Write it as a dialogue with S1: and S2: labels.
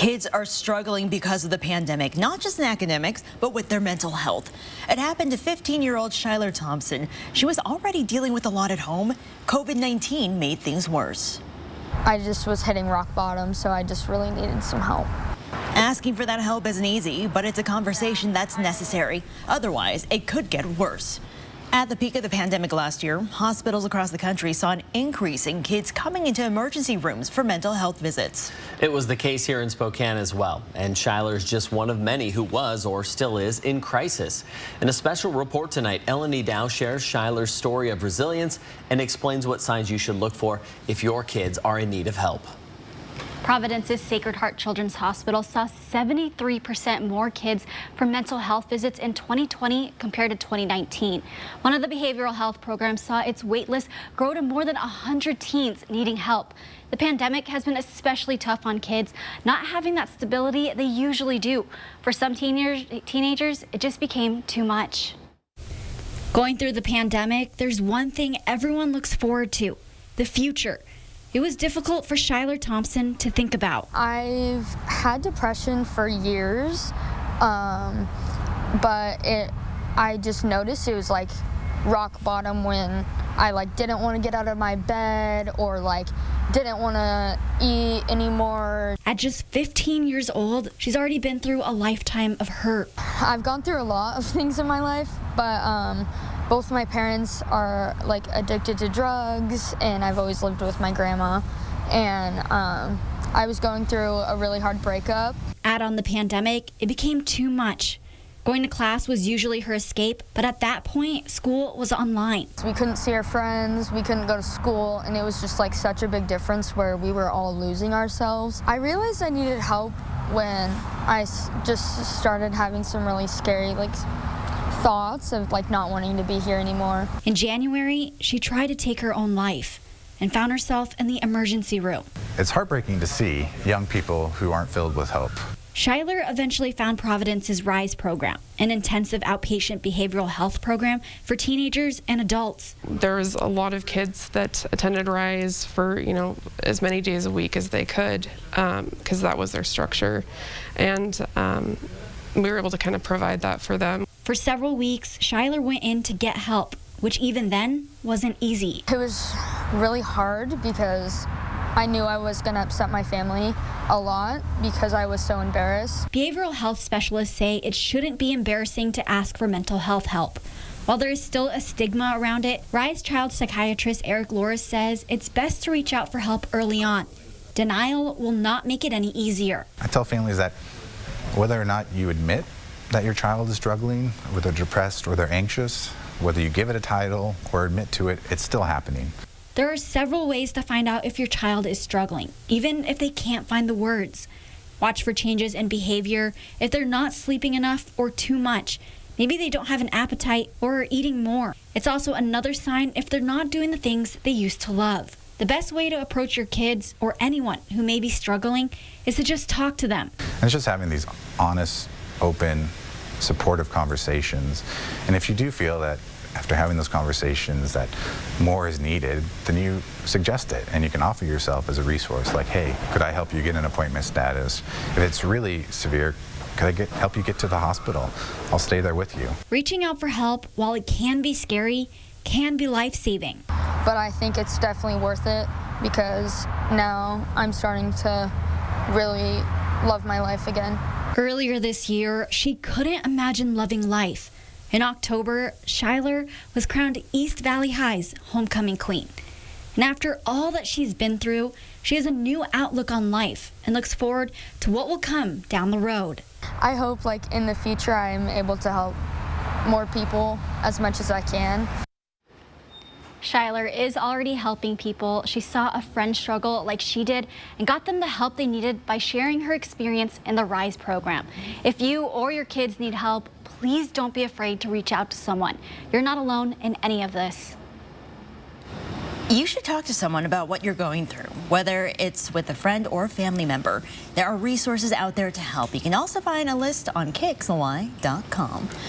S1: Kids are struggling because of the pandemic, not just in academics, but with their mental health. It happened to 15-year-old Shylar Thompson. She was already dealing with a lot at home. COVID-19 made things worse.
S2: I just was hitting rock bottom, so I just really needed some help.
S1: Asking for that help isn't easy, but it's a conversation that's necessary. Otherwise, it could get worse. At the peak of the pandemic last year, hospitals across the country saw an increase in kids coming into emergency rooms for mental health visits.
S3: It was the case here in Spokane as well, and Shylar's just one of many who was or still is in crisis. In a special report tonight, Eleni Dow shares Shylar's story of resilience and explains what signs you should look for if your kids are in need of help.
S4: Providence's Sacred Heart Children's Hospital saw 73% more kids for mental health visits in 2020 compared to 2019. One of the behavioral health programs saw its wait list grow to more than 100 teens needing help. The pandemic has been especially tough on kids, not having that stability they usually do. For some teenagers, it just became too much. Going through the pandemic, there's one thing everyone looks forward to: the future. It was difficult for Shylar Thompson to think about.
S2: I've had depression for years, but I just noticed it was like rock bottom when I didn't want to get out of my bed or didn't want to eat anymore.
S4: At just 15 years old, she's already been through a lifetime of hurt.
S2: I've gone through a lot of things in my life, but both my parents are addicted to drugs, and I've always lived with my grandma, and I was going through a really hard breakup.
S4: Add on the pandemic, it became too much. Going to class was usually her escape, but at that point, school was online.
S2: We couldn't see our friends, we couldn't go to school, and it was just such a big difference where we were all losing ourselves. I realized I needed help when I just started having some really scary thoughts of not wanting to be here anymore.
S4: In January, she tried to take her own life and found herself in the emergency room.
S5: It's heartbreaking to see young people who aren't filled with hope.
S4: Shylar eventually found Providence's RISE program, an intensive outpatient behavioral health program for teenagers and adults.
S6: There was a lot of kids that attended RISE for, as many days a week as they could, because that was their structure. And we were able to kind of provide that for them.
S4: For several weeks, Shylar went in to get help, which even then wasn't easy.
S2: It was really hard because I knew I was going to upset my family a lot because I was so embarrassed.
S4: Behavioral health specialists say it shouldn't be embarrassing to ask for mental health help. While there is still a stigma around it, RISE child psychiatrist Eric Loris says it's best to reach out for help early on. Denial will not make it any easier.
S5: I tell families that whether or not you admit that your child is struggling, whether they're depressed or they're anxious, whether you give it a title or admit to it, it's still happening.
S4: There are several ways to find out if your child is struggling, even if they can't find the words. Watch for changes in behavior. If they're not sleeping enough or too much, maybe they don't have an appetite or are eating more. It's also another sign if they're not doing the things they used to love. The best way to approach your kids or anyone who may be struggling is to just talk to them.
S5: And it's just having these honest, open, supportive conversations. And if you do feel that after having those conversations that more is needed, then you suggest it and you can offer yourself as a resource, like, hey, could I help you get an appointment status? If it's really severe, could I help you get to the hospital? I'll stay there with you.
S4: Reaching out for help, while it can be scary, can be life-saving.
S2: But I think it's definitely worth it because now I'm starting to really love my life again.
S4: Earlier this year, she couldn't imagine loving life. In October, Shylar was crowned East Valley High's homecoming queen. And after all that she's been through, she has a new outlook on life and looks forward to what will come down the road.
S2: I hope in the future I'm able to help more people as much as I can.
S4: Shylar is already helping people. She saw a friend struggle like she did and got them the help they needed by sharing her experience in the RISE program. If you or your kids need help, please don't be afraid to reach out to someone. You're not alone in any of this.
S1: You should talk to someone about what you're going through, whether it's with a friend or a family member. There are resources out there to help. You can also find a list on KXLY.com.